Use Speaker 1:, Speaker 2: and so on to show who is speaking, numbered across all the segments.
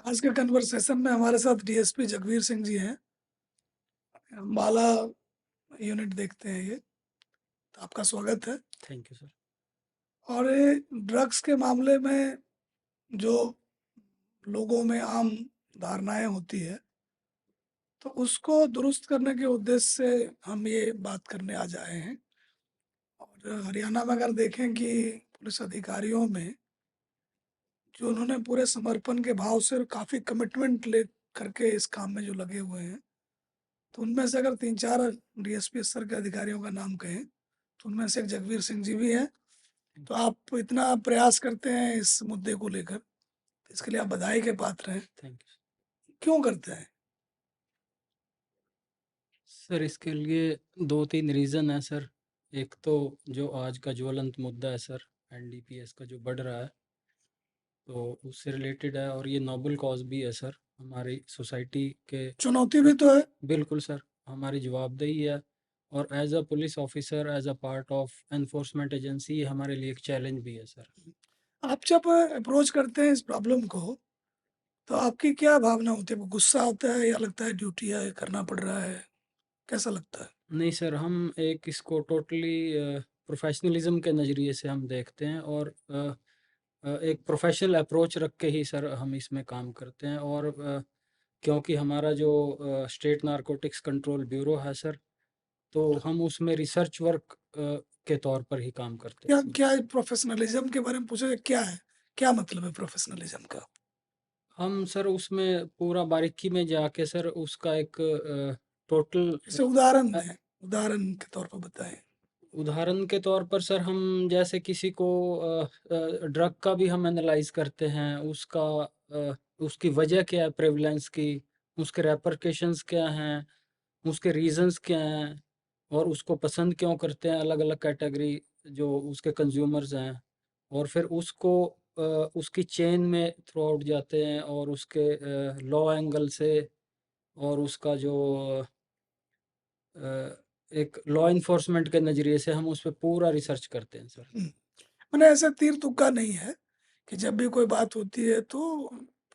Speaker 1: आज के कन्वर्सेशन में हमारे साथ डीएसपी जगवीर सिंह जी हैं। अम्बाला यूनिट देखते हैं ये। तो आपका स्वागत है।
Speaker 2: Thank you sir.
Speaker 1: और ये ड्रग्स के मामले में जो लोगों में आम धारणाएं होती है, तो उसको दुरुस्त करने के उद्देश्य से हम ये बात करने आज आए हैं। और हरियाणा में अगर देखें कि पुलिस अधिकारियों में जो उन्होंने पूरे समर्पण के भाव से काफ़ी कमिटमेंट ले करके इस काम में जो लगे हुए हैं, तो उनमें से अगर 3-4 डीएसपी स्तर के अधिकारियों का नाम कहें, तो उनमें से एक जगवीर सिंह जी भी हैं। तो आप इतना प्रयास करते हैं इस मुद्दे को लेकर, इसके लिए आप बधाई के पात्र हैं।
Speaker 2: थैंक यू
Speaker 1: क्यों करते हैं?
Speaker 2: सर। इसके लिए 2-3 रीज़न है सर। एक तो जो आज का ज्वलंत मुद्दा है सर, एनडीपीएस का जो बढ़ रहा है, तो उससे रिलेटेड है। और ये नोबल कॉज भी है सर हमारी सोसाइटी के।
Speaker 1: चुनौती भी तो है।
Speaker 2: बिल्कुल सर, हमारी जवाबदेही है। और as a police officer, as a part of enforcement agency, ये हमारे लिए एक चैलेंज भी है सर।
Speaker 1: आप जब अप्रोच करते हैं इस प्रॉब्लम को, तो आपकी क्या भावना होती है? वो गुस्सा आता है या लगता है ड्यूटी है, करना पड़ रहा है? कैसा लगता है?
Speaker 2: नहीं सर, हम एक इसको टोटली प्रोफेशनलिज्म के नज़रिए से हम देखते हैं। और एक प्रोफेशनल अप्रोच रख के ही सर हम इसमें काम करते हैं। और क्योंकि हमारा जो स्टेट नारकोटिक्स कंट्रोल ब्यूरो है सर, तो हम उसमें रिसर्च वर्क के तौर पर ही काम करते हैं
Speaker 1: क्या
Speaker 2: सर।
Speaker 1: क्या प्रोफेशनलिज्म के बारे में पूछा, क्या है? क्या मतलब है प्रोफेशनलिज्म का?
Speaker 2: हम सर उसमें पूरा बारीकी में जाके सर उसका एक टोटल
Speaker 1: जैसे उदाहरण दें, उदाहरण के तौर पर बताएं।
Speaker 2: उदाहरण के तौर पर सर, हम जैसे किसी को ड्रग का भी हम एनालाइज करते हैं। उसका उसकी वजह क्या है प्रेवलेंस की, उसके रेपरकेशंस क्या हैं, उसके रीजंस क्या हैं, और उसको पसंद क्यों करते हैं अलग अलग कैटेगरी जो उसके कंज्यूमर्स हैं। और फिर उसको उसकी चेन में थ्रू आउट जाते हैं, और उसके लॉ एंगल से, और उसका जो अ, एक लॉ इन्फोर्समेंट के नज़रिए से हम उस पे पूरा रिसर्च करते हैं सर।
Speaker 1: हम्म, मैंने ऐसे तीर तुक्का नहीं है कि जब भी कोई बात होती है तो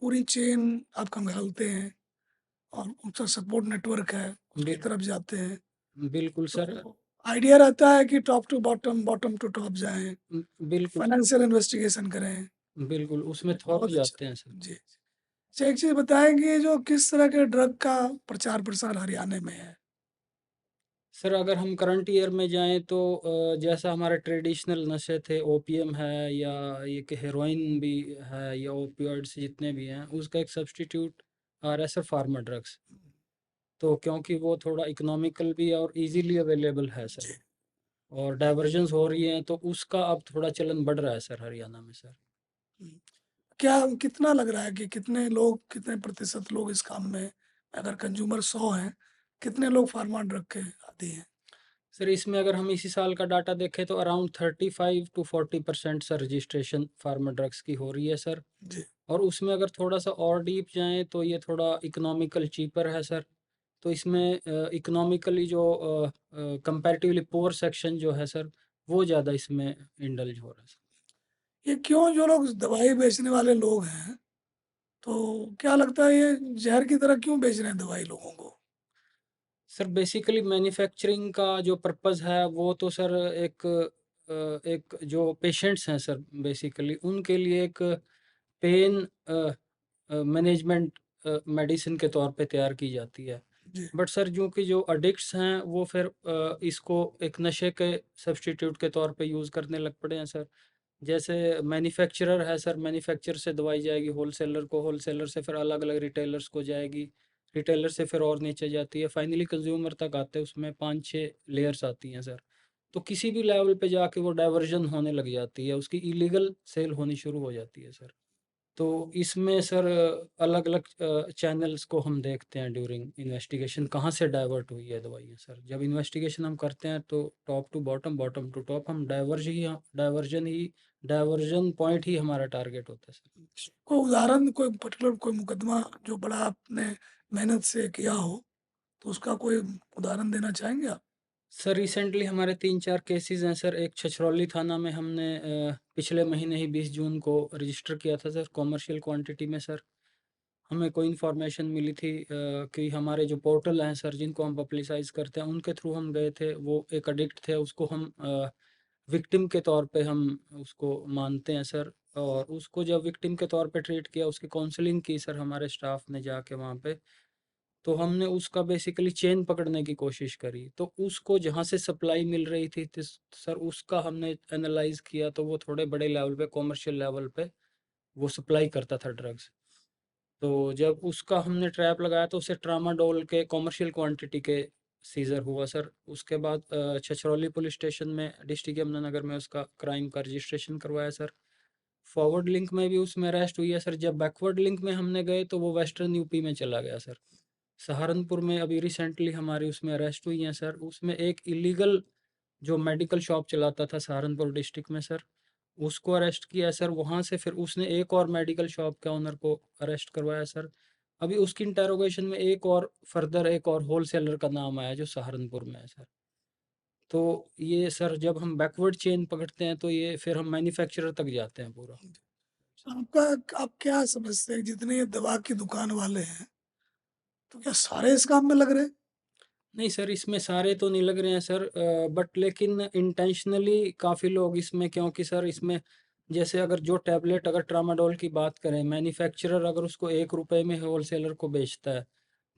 Speaker 1: पूरी चेन आप खंगालते हैं और उसका सपोर्ट नेटवर्क है, उसकी
Speaker 2: बिल
Speaker 1: तरफ जाते हैं।
Speaker 2: बिल्कुल सर।
Speaker 1: तो आइडिया रहता है कि top to bottom, bottom to top जाएं,
Speaker 2: बिल्कुल सर।
Speaker 1: फाइनेंशियल इन्वेस्टिगेशन करें।
Speaker 2: बिल्कुल, उसमें थॉट
Speaker 1: बहुत अच्छा।
Speaker 2: जाते हैं सर।
Speaker 1: जी। अच्छा, एक चीज़ बताएं कि जो किस तरह के ड्रग का प्रचार प्रसार हरियाणा में है?
Speaker 2: सर अगर हम करंट ईयर में जाएँ तो जैसा हमारे ट्रेडिशनल नशे थे, ओपीएम है या ये कि हेरोइन भी है, या ओपियोइड्स जितने भी हैं, उसका एक सब्स्टिट्यूट आ रहा है सर, फार्मा ड्रग्स। तो क्योंकि वो थोड़ा इकोनॉमिकल भी है और ईज़िली अवेलेबल है सर,
Speaker 1: जी।
Speaker 2: और डाइवर्जन्स हो रही हैं, तो उसका अब थोड़ा चलन बढ़ रहा है सर हरियाणा में सर।
Speaker 1: हम्म। क्या कितना लग रहा है कि कितने लोग, कितने प्रतिशत लोग इस काम में, अगर कंज्यूमर 100 हैं, कितने लोग फार्मा ड्रग के आदी हैं?
Speaker 2: सर इसमें अगर हम इसी साल का डाटा देखें तो around 35 to 40% sir registration pharma drugs की हो रही है सर।
Speaker 1: जी।
Speaker 2: और उसमें अगर थोड़ा सा और डीप जाएं तो ये थोड़ा इकोनॉमिकल चीपर है सर। तो इसमें इकोनॉमिकली जो कंपैरेटिवली पुअर सेक्शन जो है सर, वो ज़्यादा इसमें इंडल्ज हो रहा है सर।
Speaker 1: ये क्यों, जो लोग दवाई बेचने वाले लोग हैं, तो क्या लगता है ये जहर की तरह क्यों बेच रहे हैं दवाई लोगों को?
Speaker 2: सर बेसिकली मैन्युफैक्चरिंग का जो पर्पस है वो तो सर एक जो पेशेंट्स हैं सर, बेसिकली उनके लिए एक पेन मैनेजमेंट मेडिसिन के तौर पे तैयार की जाती है।
Speaker 1: जी।
Speaker 2: बट सर जो कि जो अडिक्ट्स हैं वो फिर इसको एक नशे के सब्स्टिट्यूट के तौर पे यूज़ करने लग पड़े हैं सर। जैसे मैन्युफैक्चरर है सर, मैन्युफैक्चर से दवाई जाएगी होलसेलर को, होलसेलर से फिर अलग अलग रिटेलर्स को जाएगी, रिटेलर से फिर और नीचे जाती है, फाइनली कंज्यूमर तक आते हैं। उसमें 5-6 लेयर्स आती हैं सर। तो किसी भी लेवल पे जाके वो डाइवर्जन होने लग जाती है, उसकी इलीगल सेल होनी शुरू हो जाती है सर। तो इसमें सर अलग-अलग चैनल्स को हम देखते हैं ड्यूरिंग इन्वेस्टिगेशन, कहाँ से डाइवर्ट हुई है दवाइयाँ सर। जब इन्वेस्टिगेशन हम करते हैं तो top to bottom, bottom to top, हम डाइवर्जन पॉइंट ही हमारा टारगेट होता है सर।
Speaker 1: कोई उदाहरण, कोई पर्टिकुलर कोई मुकदमा जो बड़ा आपने मेहनत से किया हो, तो उसका कोई उदाहरण देना चाहेंगे आप?
Speaker 2: सर रिसेंटली हमारे 3-4 केसेस हैं सर। एक छछरौली थाना में हमने पिछले महीने ही 20 जून को रजिस्टर किया था सर, कॉमर्शियल क्वांटिटी में सर। हमें कोई इन्फॉर्मेशन मिली थी कि हमारे जो पोर्टल हैं सर, जिनको हम पब्लिसाइज़ करते हैं, उनके थ्रू हम गए थे। वो एक एडिक्ट थे, उसको हम विक्टिम के तौर पे हम उसको मानते हैं सर। और उसको जब विक्टिम के तौर पे ट्रीट किया, उसकी काउंसलिंग की सर हमारे स्टाफ ने जाके वहाँ पे। तो हमने उसका बेसिकली चेन पकड़ने की कोशिश करी। तो उसको जहाँ से सप्लाई मिल रही थी सर, उसका हमने एनालाइज़ किया, तो वो थोड़े बड़े लेवल पे, कॉमर्शियल लेवल पे वो सप्लाई करता था ड्रग्स। तो जब उसका हमने ट्रैप लगाया, तो उसे ट्रामाडोल के कॉमर्शियल क्वांटिटी के सीज़र हुआ सर। उसके बाद छछरौली पुलिस स्टेशन में, डिस्ट्रिक्ट यमुनानगर में उसका क्राइम का रजिस्ट्रेशन करवाया सर। फॉरवर्ड लिंक में भी उसमें अरेस्ट हुई है सर। जब बैकवर्ड लिंक में हमने गए, तो वो वेस्टर्न यूपी में चला गया सर। सहारनपुर में अभी रिसेंटली हमारी उसमें अरेस्ट हुई हैं सर। उसमें एक इलीगल जो मेडिकल शॉप चलाता था सहारनपुर डिस्ट्रिक्ट में सर, उसको अरेस्ट किया सर। वहाँ से फिर उसने एक और मेडिकल शॉप के ओनर को अरेस्ट करवाया सर। अभी उसकी इंटेरोगेशन में एक और फर्दर एक और होलसेलर का नाम आया जो सहारनपुर में है सर। तो ये सर, जब हम बैकवर्ड चेन पकड़ते हैं, तो ये फिर हम मैन्युफैक्चरर तक जाते हैं पूरा।
Speaker 1: आप क्या समझते हैं, जितने ये दवा की दुकान वाले हैं, तो क्या सारे इस काम में लग रहे हैं?
Speaker 2: नहीं सर, इसमें सारे तो नहीं लग रहे हैं सर, बट लेकिन इंटेंशनली काफ़ी लोग इसमें, क्योंकि सर इसमें जैसे अगर जो टैबलेट, अगर ट्रामाडोल की बात करें, मैन्युफैक्चरर अगर उसको 1 रुपए में होलसेलर को बेचता है,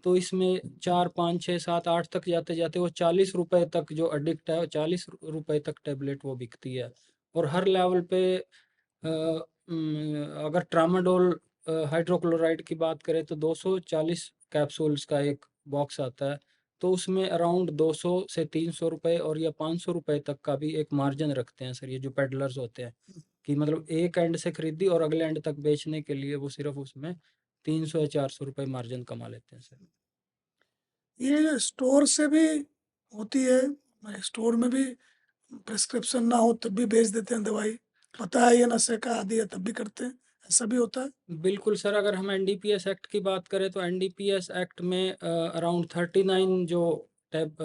Speaker 2: तो इसमें 4, 5, 6, 7, 8 तक जाते जाते वो 40 रुपए तक, जो एडिक्ट है, 40 रुपए तक टैबलेट वो बिकती है। और हर लेवल पे अगर ट्रामाडोल हाइड्रोक्लोराइड की बात करें, तो 240 कैप्सूल्स का एक बॉक्स आता है। तो उसमें अराउंड 200 से 300 रुपए और या 500 रुपए तक का भी एक मार्जिन रखते हैं सर, ये जो पेडलर्स होते हैं। कि मतलब एक एंड से खरीदी और अगले एंड तक बेचने के लिए वो सिर्फ उसमें 300 या 400 रुपए मार्जिन कमा लेते हैं सर।
Speaker 1: ये स्टोर से भी होती है, स्टोर में भी प्रिस्क्रिप्शन ना हो तब भी बेच देते हैं दवाई, पता है ये नशे का आदी है तब भी करते हैं, ऐसा भी होता है?
Speaker 2: बिल्कुल सर, अगर हम एनडीपीएस एक्ट की बात करें, तो एनडीपीएस एक्ट में अराउंड 39 जो टैब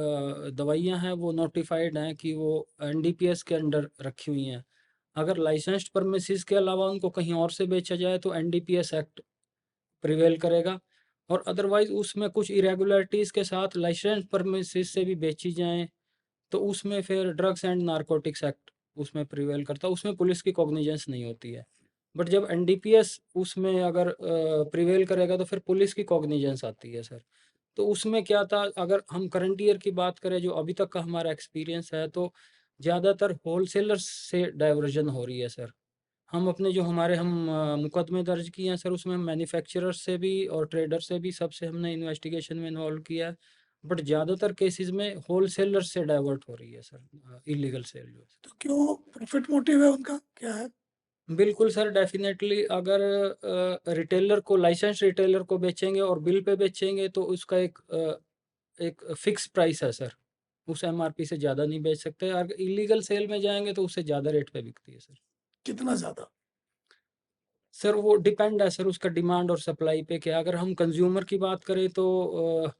Speaker 2: दवाइयाँ हैं, वो नोटिफाइड हैं कि वो एनडीपीएस के अंडर रखी हुई हैं। अगर लाइसेंस्ड परमिसेस के अलावा उनको कहीं और से बेचा जाए, तो एनडीपीएस एक्ट प्रिवेल करेगा। और अदरवाइज उसमें कुछ इरेगुलरिटीज़ के साथ लाइसेंस्ड परमिसेस से भी बेची जाएँ, तो उसमें फिर ड्रग्स एंड नारकोटिक्स एक्ट उसमें प्रिवेल करता है। उसमें पुलिस की कॉग्निजेंस नहीं होती है। बट जब एनडीपीएस उसमें अगर प्रिवेल करेगा, तो फिर पुलिस की कॉग्निजेंस आती है सर। तो उसमें क्या था, अगर हम करंट ईयर की बात करें, जो अभी तक का हमारा एक्सपीरियंस है, तो ज़्यादातर होलसेलर्स से डाइवर्जन हो रही है सर। हम अपने जो हमारे हम मुकदमे दर्ज किए हैं सर, उसमें मैन्युफैक्चरर से भी और ट्रेडर से भी, सबसे हमने इन्वेस्टिगेशन में इन्वॉल्व किया है। बट ज़्यादातर केसेस में होलसेलर से डाइवर्ट हो रही है सर, इलीगल सेल जो है।
Speaker 1: तो क्यों, प्रॉफिट मोटिव है उनका, क्या है?
Speaker 2: बिल्कुल सर, डेफिनेटली अगर रिटेलर को, लाइसेंस रिटेलर को बेचेंगे और बिल पे बेचेंगे, तो उसका एक फिक्स प्राइस है सर। उस एमआरपी से ज़्यादा नहीं बेच सकते। अगर इलीगल सेल में जाएंगे, तो उससे ज़्यादा रेट पे बिकती है सर।
Speaker 1: कितना ज्यादा?
Speaker 2: सर वो डिपेंड है सर, उसका डिमांड और सप्लाई पे क्या। अगर हम कंज्यूमर की बात करें, तो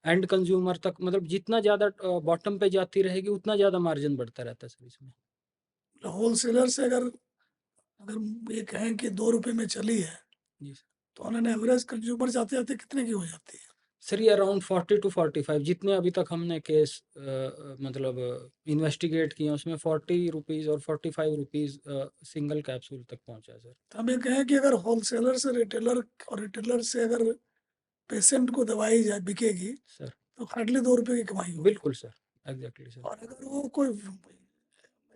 Speaker 2: एंड कंज्यूमर तक, मतलब जितना ज़्यादा बॉटम पे जाती रहेगी, उतना ज़्यादा मार्जिन बढ़ता रहता है सर इसमें।
Speaker 1: होलसेलर से अगर अगर ये कहें कि 2 रुपए में चली है,
Speaker 2: जी सर।
Speaker 1: तो उन्होंने एवरेज कंज्यूमर जाते जाते कितने की हो जाती है?
Speaker 2: सर ये अराउंड 40 to 45, जितने अभी तक हमने केस मतलब इन्वेस्टिगेट किए हैं, उसमें 40 रुपीज़ और 45 रुपीज़ सिंगल कैप्सूल तक पहुंचा है सर।
Speaker 1: तो हम ये कहें कि अगर होलसेलर से रिटेलर और रिटेलर से अगर पेशेंट को दवाई जाए बिकेगी,
Speaker 2: सर
Speaker 1: तो हार्डली 2 रुपए की कमाई होगी।
Speaker 2: बिल्कुल सर, एग्जैक्टली सर।
Speaker 1: और अगर वो कोई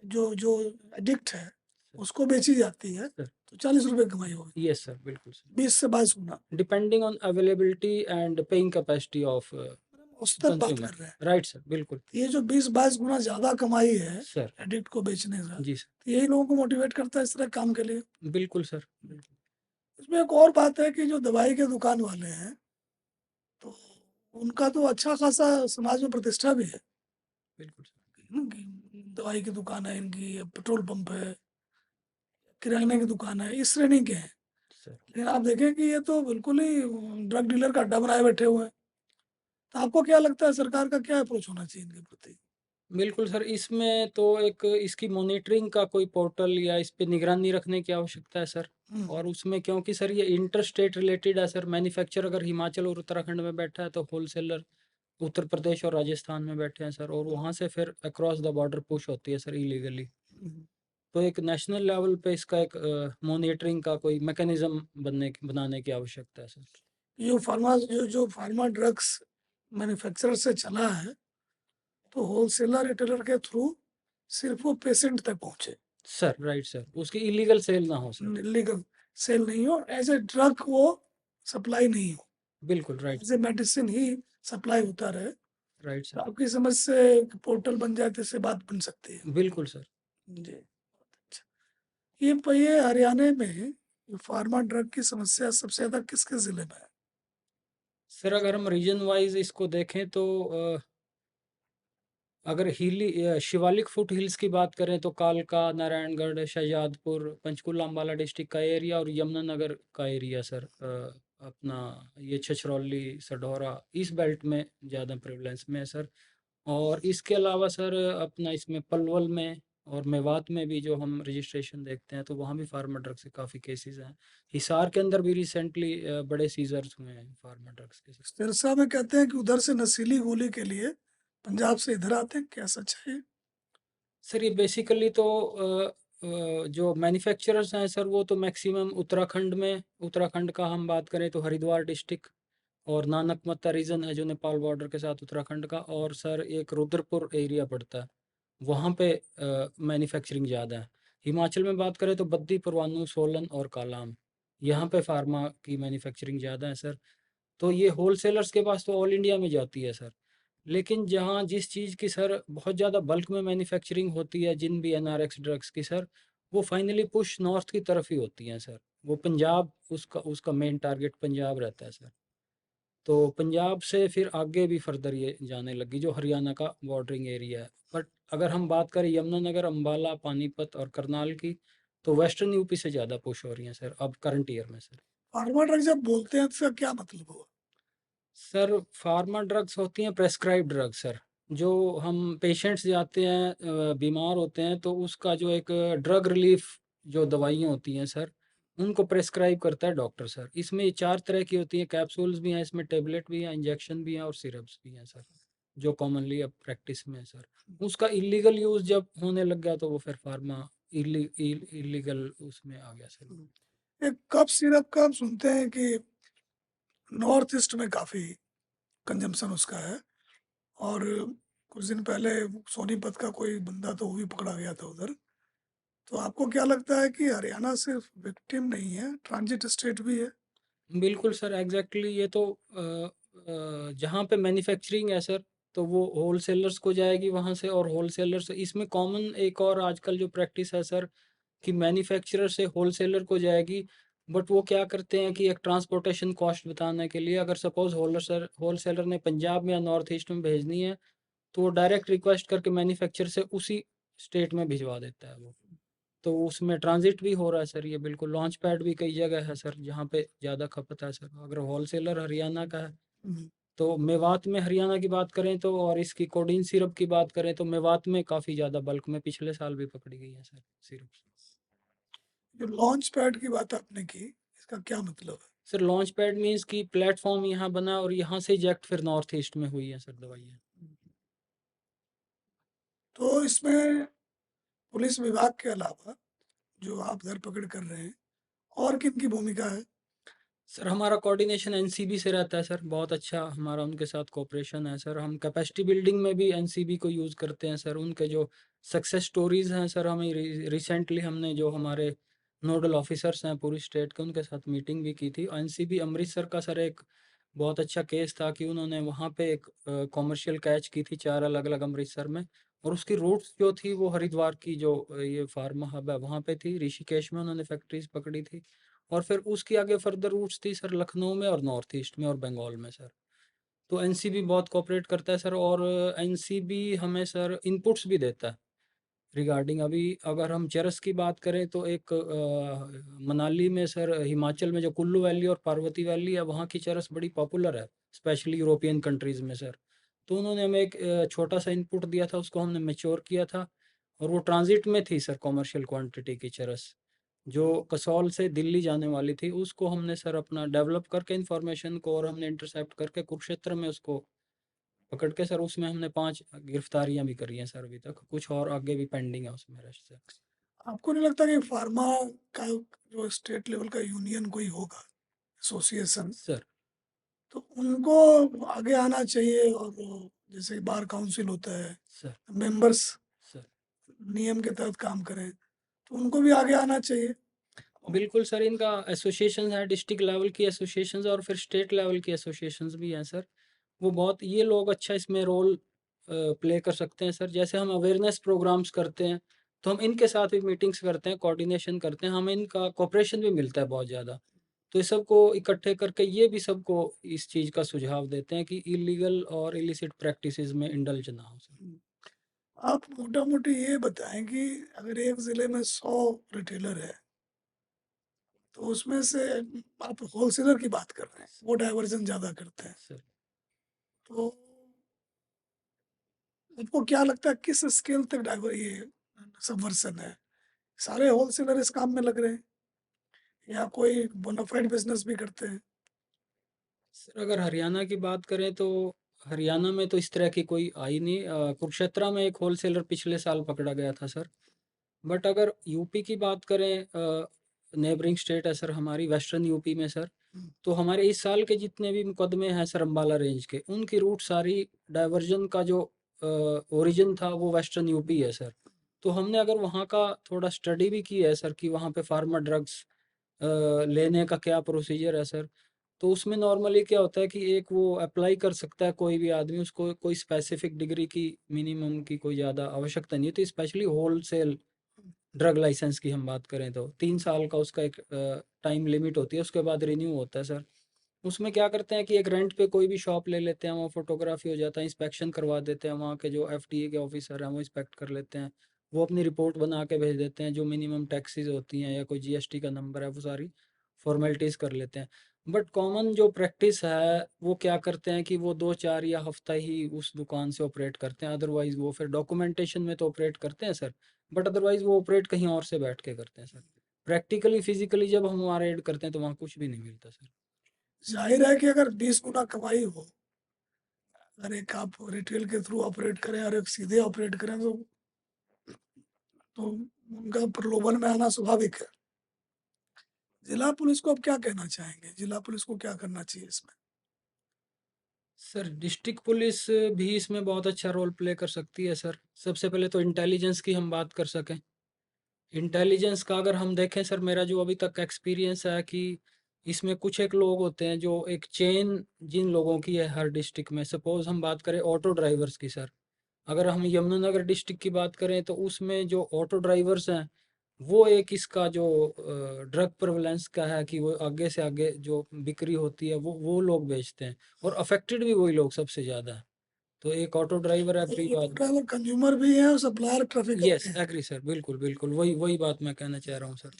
Speaker 1: जो जो एडिक्ट है उसको बेची जाती है,
Speaker 2: सर
Speaker 1: तो 40 रुपए की कमाई होगी,
Speaker 2: यस सर, बिल्कुल सर।
Speaker 1: 20 से 22 गुना।
Speaker 2: Depending on availability and paying capacity of
Speaker 1: औसतन बात
Speaker 2: कंज्यूमर।
Speaker 1: कर रहे हैं।
Speaker 2: राइट सर, बिल्कुल।
Speaker 1: ये जो 20-22 गुना ज्यादा कमाई है
Speaker 2: सर
Speaker 1: एडिक्ट को बेचने से,
Speaker 2: जी सर,
Speaker 1: तो यही लोगों को मोटिवेट करता है इस तरह काम के लिए।
Speaker 2: बिल्कुल सर, बिल्कुल।
Speaker 1: इसमें एक और बात है कि जो दवाई के दुकान वाले हैं, तो उनका तो अच्छा खासा समाज में प्रतिष्ठा भी है।
Speaker 2: बिल्कुल सर।
Speaker 1: कि दवाई की दुकान है इनकी, या पेट्रोल पंप है, किराने की दुकान है, इस श्रेणी के हैं।
Speaker 2: सर
Speaker 1: लेकिन आप देखें कि ये तो बिल्कुल ही ड्रग डीलर का अड्डा बनाए बैठे हुए हैं। तो आपको क्या लगता है, सरकार का क्या अप्रोच होना चाहिए इनके प्रति?
Speaker 2: बिल्कुल सर, इसमें तो एक इसकी मॉनिटरिंग का कोई पोर्टल या इस पे निगरानी रखने की आवश्यकता है सर। और उसमें क्योंकि सर ये इंटर स्टेट रिलेटेड है सर, मैन्युफैक्चर अगर हिमाचल और उत्तराखंड में बैठा है तो होलसेलर उत्तर प्रदेश और राजस्थान में बैठे हैं सर, और वहाँ से फिर अक्रॉस द बॉर्डर पुश होती है सर इलीगली। तो एक नेशनल लेवल पे इसका एक मॉनिटरिंग का कोई मैकेनिज्म बनाने की आवश्यकता है सर।
Speaker 1: जो फार्मा ड्रग्स मैन्युफैक्चरर से चला है, तो होलसेलर रिटेलर के थ्रू सिर्फ वो पेशेंट तक पहुंचे,
Speaker 2: सर राइट सर, उसकी इलीगल सेल ना हो सर।
Speaker 1: लीगल सेल नहीं हो, एज ए ड्रग वो सप्लाई नहीं हो,
Speaker 2: बिल्कुल राइट
Speaker 1: एज ए मेडिसिन ही सप्लाई होता रहे।
Speaker 2: राइट
Speaker 1: तो
Speaker 2: सर।
Speaker 1: आपकी समझ से पोर्टल बन जाए तो इससे बात बन सकती है।
Speaker 2: बिल्कुल सर।
Speaker 1: जी, अच्छा। ये हरियाणा में फार्मा ड्रग की समस्या सबसे ज्यादा किसके जिले में है?
Speaker 2: सर अगर हम रीजन वाइज इसको देखें तो अगर शिवालिक फुट हिल्स की बात करें तो कालका, नारायणगढ़, शाहजादपुर, पंचकुला, अम्बाला डिस्ट्रिक्ट का एरिया और यमुनानगर का एरिया सर, अपना ये छछरौली, सढौरा, इस बेल्ट में ज़्यादा प्रेवलेंस में है सर। और इसके अलावा सर अपना इसमें पलवल में और मेवात में भी जो हम रजिस्ट्रेशन देखते हैं तो वहाँ भी फार्मा ड्रग्स के काफ़ी केसेस हैं। हिसार के अंदर भी रिसेंटली बड़े सीजर्स हुए हैं फार्मा ड्रग्स के सर।
Speaker 1: सिरसा में कहते हैं कि उधर से नशीली गोली के लिए पंजाब से इधर आते हैं, क्या सच है?
Speaker 2: सर ये बेसिकली तो जो मैन्युफैक्चरर्स हैं सर वो तो मैक्सिमम उत्तराखंड का हम बात करें तो हरिद्वार डिस्ट्रिक्ट और नानकमत्ता रीजन है जो नेपाल बॉर्डर के साथ उत्तराखंड का, और सर एक रुद्रपुर एरिया पड़ता है, वहाँ पे मैन्युफैक्चरिंग ज़्यादा है। हिमाचल में बात करें तो बद्दी, परवाणू, सोलन और कालाम, यहाँ पे फार्मा की मैन्युफैक्चरिंग ज़्यादा है सर। तो ये होलसेलर्स के पास तो ऑल इंडिया में जाती है सर। लेकिन जहाँ जिस चीज़ की सर बहुत ज़्यादा बल्क में मैन्युफैक्चरिंग होती है जिन भी एनआरएक्स ड्रग्स की सर, वो फाइनली पुश नॉर्थ की तरफ ही होती हैं सर। वो पंजाब, उसका उसका मेन टारगेट पंजाब रहता है सर। तो पंजाब से फिर आगे भी फर्दर ये जाने लगी जो हरियाणा का बॉर्डरिंग एरिया है। बट अगर हम बात करें यमुनानगर, अम्बाला, पानीपत और करनाल की, तो वेस्टर्न यूपी से ज़्यादा पुश हो रही हैं सर अब करंट ईयर में सर।
Speaker 1: फार्मा ड्रग जब बोलते हैं तो इसका क्या मतलब हुआ?
Speaker 2: सर फार्मा ड्रग्स होती हैं प्रेस्क्राइब ड्रग्स सर, जो हम पेशेंट्स जाते हैं बीमार होते हैं तो उसका जो एक ड्रग रिलीफ जो दवाइयाँ होती हैं सर, उनको प्रेस्क्राइब करता है डॉक्टर सर। इसमें 4 तरह की होती हैं, कैप्सूल्स भी हैं इसमें, टेबलेट भी हैं, इंजेक्शन भी हैं और सिरप्स भी हैं सर, जो कॉमनली अब प्रैक्टिस में है सर। उसका इलीगल यूज़ जब होने लग गया तो वो फिर फार्मा इलीगल उसमें आ गया सर।
Speaker 1: एक कफ सिरप का हम सुनते हैं कि नॉर्थ ईस्ट में काफी कंजम्पशन उसका है, और कुछ दिन पहले सोनीपत का कोई बंदा तो वो भी पकड़ा गया था उधर। तो आपको क्या लगता है कि हरियाणा सिर्फ विक्टिम नहीं है, ट्रांजिट स्टेट भी है?
Speaker 2: बिल्कुल सर, एग्जैक्टली ये तो जहाँ पे मैन्युफैक्चरिंग है सर, तो वो होलसेलर्स को जाएगी वहाँ से, और होलसेलर से इसमें कॉमन एक और आजकल जो प्रैक्टिस है सर, कि मैन्युफैक्चरर से होलसेलर को जाएगी। बट वो क्या करते हैं कि एक ट्रांसपोर्टेशन कॉस्ट बताने के लिए, अगर सपोज होलसेलर होलसेलर ने पंजाब में या नॉर्थ ईस्ट में भेजनी है, तो वो डायरेक्ट रिक्वेस्ट करके मैन्युफैक्चरर से उसी स्टेट में भिजवा देता है वो। तो उसमें ट्रांजिट भी हो रहा है सर, ये बिल्कुल लॉन्च पैड भी कई जगह है सर जहाँ पे ज़्यादा खपत है सर। अगर होलसेलर हरियाणा का है तो मेवात में हरियाणा की बात करें तो, और इसकी कोडीन सिरप की बात करें तो मेवात में काफ़ी ज़्यादा बल्क में पिछले साल भी पकड़ी गई है सर सिरप।
Speaker 1: जो लॉन्च पैड की बात आपने की, इसका क्या मतलब है?
Speaker 2: सर लॉन्च पैड मीन्स कि प्लेटफॉर्म यहाँ बना और यहाँ से इजेक्ट फिर नॉर्थ ईस्ट में हुई है सर दवाइयाँ।
Speaker 1: तो इसमें पुलिस विभाग के अलावा जो आप धरपकड़ कर रहे हैं, और किन की भूमिका है?
Speaker 2: सर हमारा कोऑर्डिनेशन एनसीबी से रहता है सर, बहुत अच्छा हमारा उनके साथ कोऑपरेशन है सर। हम कैपेसिटी बिल्डिंग में भी एनसीबी को यूज़ करते हैं सर। उनके जो सक्सेस स्टोरीज़ हैं सर, हमें रिसेंटली हमने जो हमारे नोडल ऑफिसर्स हैं पूरी स्टेट के, उनके साथ मीटिंग भी की थी। एनसीबी अमृतसर का सर एक बहुत अच्छा केस था कि उन्होंने वहाँ पे एक कॉमर्शियल कैच की थी 4 अलग-अलग अमृतसर में, और उसकी रूट्स जो थी वो हरिद्वार की जो ये फार्मा हब है वहाँ पे थी, ऋषिकेश में उन्होंने फैक्ट्रीज पकड़ी थी, और फिर उसकी आगे फर्दर रूट्स थी सर लखनऊ में और नॉर्थ ईस्ट में और बंगाल में सर। तो एनसीबी बहुत कोऑपरेट करता है सर, और एनसीबी हमें सर इनपुट्स भी देता है रिगार्डिंग। अभी अगर हम चरस की बात करें तो एक मनाली में सर, हिमाचल में जो कुल्लू वैली और पार्वती वैली है वहाँ की चरस बड़ी पॉपुलर है, स्पेशली यूरोपियन कंट्रीज़ में सर। तो उन्होंने हमें एक छोटा सा इनपुट दिया था, उसको हमने मैच्योर किया था, और वो ट्रांजिट में थी सर कॉमर्शियल क्वांटिटी की चरस, जो कसौल से दिल्ली जाने वाली थी। उसको हमने सर अपना डेवलप करके इन्फॉर्मेशन को, और हमने इंटरसेप्ट करके कुरुक्षेत्र में उसको पकड़ के सर, उसमें हमने 5 गिरफ्तारियां भी करी हैं सर अभी तक, कुछ और आगे भी पेंडिंग है उसमें रेस्ट से।
Speaker 1: आपको नहीं लगता कि फार्मा का जो स्टेट लेवल का यूनियन कोई होगा, एसोसिएशन,
Speaker 2: सर
Speaker 1: तो उनको आगे आना चाहिए, और जैसे बार काउंसिल होता है,
Speaker 2: सर
Speaker 1: मेंबर्स
Speaker 2: सर
Speaker 1: नियम के तहत काम करें, तो उनको भी आगे आना चाहिए।
Speaker 2: बिल्कुल सर, इनका एसोसिएशन है, डिस्ट्रिक्ट लेवल की एसोसिएशंस और फिर स्टेट लेवल की एसोसिएशंस भी हैं सर। वो बहुत, ये लोग अच्छा इसमें रोल प्ले कर सकते हैं सर। जैसे हम अवेयरनेस प्रोग्राम्स करते हैं, तो हम इनके साथ भी मीटिंग्स करते हैं, कोऑर्डिनेशन करते हैं, हमें इनका कोऑपरेशन भी मिलता है बहुत ज़्यादा। तो इस सबको इकट्ठे करके ये भी सबको इस चीज़ का सुझाव देते हैं कि इलीगल और इलिसिट प्रैक्टिसेस में इंडल्ज ना हो सर।
Speaker 1: आप मोटा मोटी ये बताएं कि अगर एक जिले में 100 रिटेलर है, तो उसमें से आप होलसेलर की बात कर रहे हैं, वो डाइवर्जन ज्यादा करते हैं,
Speaker 2: सर
Speaker 1: तो आपको क्या लगता है किस स्केल तक डाइवर ये सबवर्सन है? सारे होलसेलर इस काम में लग रहे हैं, या कोई बोनाफाइड बिजनेस भी करते हैं?
Speaker 2: सर अगर हरियाणा की बात करें तो हरियाणा में तो इस तरह की कोई आई नहीं। कुरुक्षेत्र में एक होलसेलर पिछले साल पकड़ा गया था सर। बट अगर यूपी की बात करें, नेबरिंग स्टेट है सर हमारी, वेस्टर्न यूपी में सर, तो हमारे इस साल के जितने भी मुकदमे हैं सर अम्बाला रेंज के, उनकी रूट सारी डाइवर्जन का जो ओरिजिन था वो वेस्टर्न यूपी है सर। तो हमने अगर वहाँ का थोड़ा स्टडी भी की है सर कि वहाँ पे फार्मा ड्रग्स लेने का क्या प्रोसीजर है सर। तो उसमें नॉर्मली क्या होता है कि एक वो अप्लाई कर सकता है कोई भी आदमी, उसको कोई स्पेसिफिक डिग्री की मिनिमम की कोई ज़्यादा आवश्यकता नहीं है। तो स्पेशली होलसेल ड्रग लाइसेंस की हम बात करें तो 3 साल का उसका एक टाइम लिमिट होती है, उसके बाद रिन्यू होता है सर। उसमें क्या करते हैं कि एक रेंट पे कोई भी शॉप ले लेते हैं, वहाँ फोटोग्राफी हो जाता है, इंस्पेक्शन करवा देते हैं, वहाँ के जो एफडीए के ऑफिसर हैं वो इंस्पेक्ट कर लेते हैं, वो अपनी रिपोर्ट बना के भेज देते हैं, जो मिनिमम टैक्सेस होती हैं या कोई जीएसटी का नंबर है वो सारी फॉर्मेलिटीज़ कर लेते हैं। बट कॉमन जो प्रैक्टिस है वो क्या करते हैं कि वो 2 4 या हफ्ता ही उस दुकान से ऑपरेट करते हैं, अदरवाइज वो फिर डॉक्यूमेंटेशन में तो ऑपरेट करते हैं सर, बट अदरवाइज वो ऑपरेट कहीं और से बैठ के करते हैं सर। प्रैक्टिकली फिजिकली जब हम वहाँ रेड करते हैं तो वहाँ कुछ भी नहीं मिलता सर।
Speaker 1: जाहिर है कि अगर 20 गुना कमाई हो, अगर एक आप रिटेल के थ्रू ऑपरेट करें और एक सीधे ऑपरेट करें, तो उनका प्रलोभन में आना स्वाभाविक है। जिला पुलिस को आप क्या कहना चाहेंगे, जिला पुलिस को क्या करना चाहिए इसमें?
Speaker 2: सर डिस्ट्रिक्ट पुलिस भी इसमें बहुत अच्छा रोल प्ले कर सकती है सर। सबसे पहले तो इंटेलिजेंस की हम बात कर सकें, इंटेलिजेंस का अगर हम देखें सर, मेरा जो अभी तक एक्सपीरियंस है कि इसमें कुछ एक लोग होते हैं जो एक चेन जिन लोगों की है हर डिस्ट्रिक्ट में। सपोज हम बात करें ऑटो ड्राइवर्स की सर, अगर हम यमुनानगर डिस्ट्रिक्ट की बात करें तो उसमें जो ऑटो ड्राइवर्स हैं वो एक इसका जो ड्रग प्रेवलेंस का है कि वो आगे से आगे जो बिक्री होती है वो लोग बेचते हैं, और अफेक्टेड भी वही लोग सबसे ज़्यादा है। तो एक ऑटो ड्राइवर एवरी
Speaker 1: ऑटो
Speaker 2: बात।
Speaker 1: ड्राइवर कंज्यूमर भी है और सप्लायर ट्रैफिकर
Speaker 2: यस
Speaker 1: भी है।
Speaker 2: एग्री सर, बिल्कुल बिल्कुल वही वही बात मैं कहना चाह रहा हूँ सर।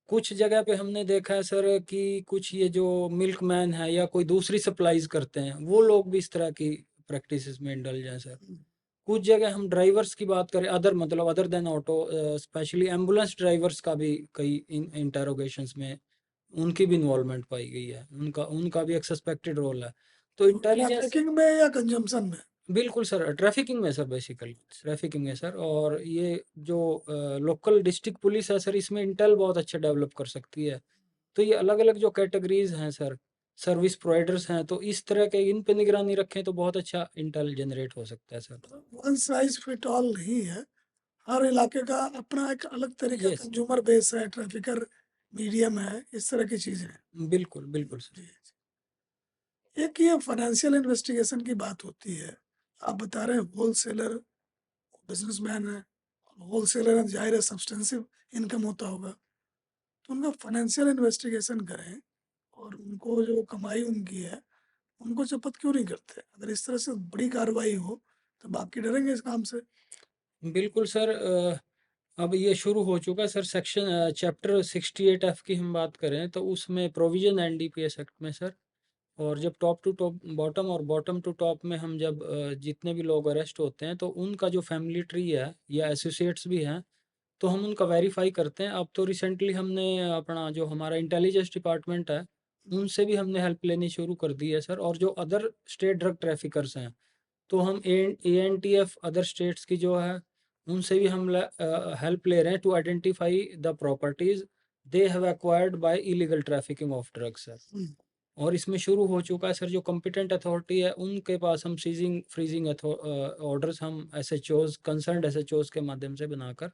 Speaker 2: कुछ जगह पे हमने देखा है सर कि कुछ ये जो मिल्क मैन है या कोई दूसरी सप्लाईज करते हैं वो लोग भी इस तरह की प्रैक्टिसेस में इंडल्ज हैं सर। कुछ जगह हम ड्राइवर्स की बात करें, अदर मतलब other than auto, specially ambulance drivers का भी कई इंटेरोगेशंस में उनकी भी इन्वॉल्वमेंट पाई गई है, उनका उनका भी एक सस्पेक्टेड रोल है। तो इंटेलिजेंस,
Speaker 1: ट्रैफिकिंग में या कंजम्पशन में?
Speaker 2: बिल्कुल सर, ट्रैफिकिंग में सर, बेसिकली ट्रैफिकिंग में सर। और ये जो लोकल डिस्ट्रिक्ट पुलिस है सर, इसमें इंटेल बहुत अच्छा डेवलप कर सकती है। तो ये अलग अलग जो कैटेगरीज हैं सर, सर्विस प्रोवाइडर्स हैं, तो इस तरह के इन पे निगरानी रखें तो बहुत अच्छा इंटेल जनरेट हो सकता है sir.
Speaker 1: One size fit all नहीं है, हर इलाके का अपना एक अलग तरीका,
Speaker 2: यस,
Speaker 1: कंज्यूमर बेस है, ट्रैफिकर मीडियम है, इस तरह की चीजें हैं।
Speaker 2: बिल्कुल बिल्कुल सर।
Speaker 1: जी। एक ये फाइनेंशियल इन्वेस्टिगेशन की बात होती है, आप बता रहे हैं होलसेलर बिजनेसमैन है, होलसेलर है, जाहिर है सब्सटेंसिव इनकम होता होगा, तो उनका फाइनेंशियल इन्वेस्टिगेशन करें, और उनको जो कमाई उनकी है उनको जब्त क्यों नहीं करते? अगर इस तरह से बड़ी कार्रवाई हो तो बाकी डरेंगे इस काम से।
Speaker 2: बिल्कुल सर, अब ये शुरू हो चुका है सर। सेक्शन चैप्टर 68F की हम बात करें तो उसमें प्रोविजन एनडीपीएस एक्ट में सर और जब टॉप टू टॉप बॉटम और बॉटम टू टॉप में हम जब जितने भी लोग अरेस्ट होते हैं तो उनका जो फैमिली ट्री है या एसोसिएट्स भी हैं तो हम उनका वेरीफाई करते हैं। अब तो रिसेंटली हमने अपना जो हमारा इंटेलिजेंस डिपार्टमेंट है उनसे भी हमने हेल्प लेनी शुरू कर दी है सर। और जो अदर स्टेट ड्रग ट्रैफिकर्स हैं तो हम ANTF अदर स्टेट्स की जो है उनसे भी हम हेल्प ले रहे हैं to identify the properties they have acquired by illegal trafficking of drugs sir. और इसमें शुरू हो चुका है सर, जो कॉम्पिटेंट अथॉरिटी है उनके पास हम सीजिंग फ्रीजिंग ऑर्डर्स हम SHOs कंसर्न्ड SHOs के माध्यम से बनाकर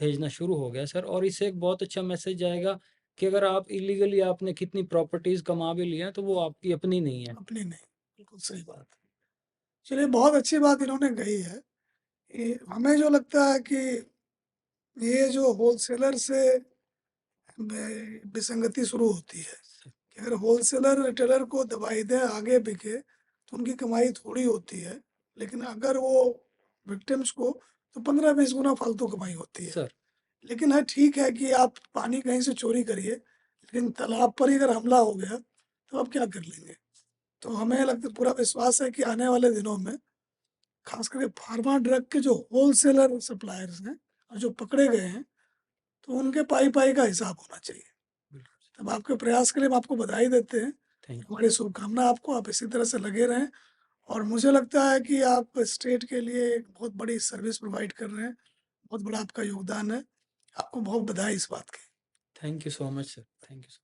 Speaker 2: भेजना शुरू हो गया सर। और इससे एक बहुत अच्छा मैसेज जाएगा कि अगर आप इलीगली आपने कितनी प्रॉपर्टीज कमा भी ली हैं तो वो आपकी अपनी नहीं है।
Speaker 1: अपनी नहीं, बिल्कुल सही बात। चलिए, बहुत अच्छी बात इन्होंने कही है। हमें जो लगता है कि ये जो होलसेलर से विसंगति शुरू होती है कि अगर होलसेलर रिटेलर को दवाई दे आगे बिके तो उनकी कमाई थोड़ी होती है, लेकिन अगर वो विक्टिम्स को तो 15-20 गुना फालतू कमाई होती है
Speaker 2: सर।
Speaker 1: लेकिन है ठीक है कि आप पानी कहीं से चोरी करिए, लेकिन तालाब पर ही अगर हमला हो गया तो आप क्या कर लेंगे। तो हमें लगता पूरा विश्वास है कि आने वाले दिनों में खास करके फार्मा ड्रग के जो होलसेलर सप्लायर्स हैं और जो पकड़े गए हैं तो उनके पाई पाई का हिसाब होना चाहिए। तब आपके प्रयास के लिए हम आपको बधाई देते हैं, हमारी शुभकामना आपको, आप इसी तरह से लगे रहें। और मुझे लगता है कि आप स्टेट के लिए एक बहुत बड़ी सर्विस प्रोवाइड कर रहे हैं, बहुत बड़ा आपका योगदान है। आपको बहुत बधाई इस बात की।
Speaker 2: Thank you so much sir, thank you.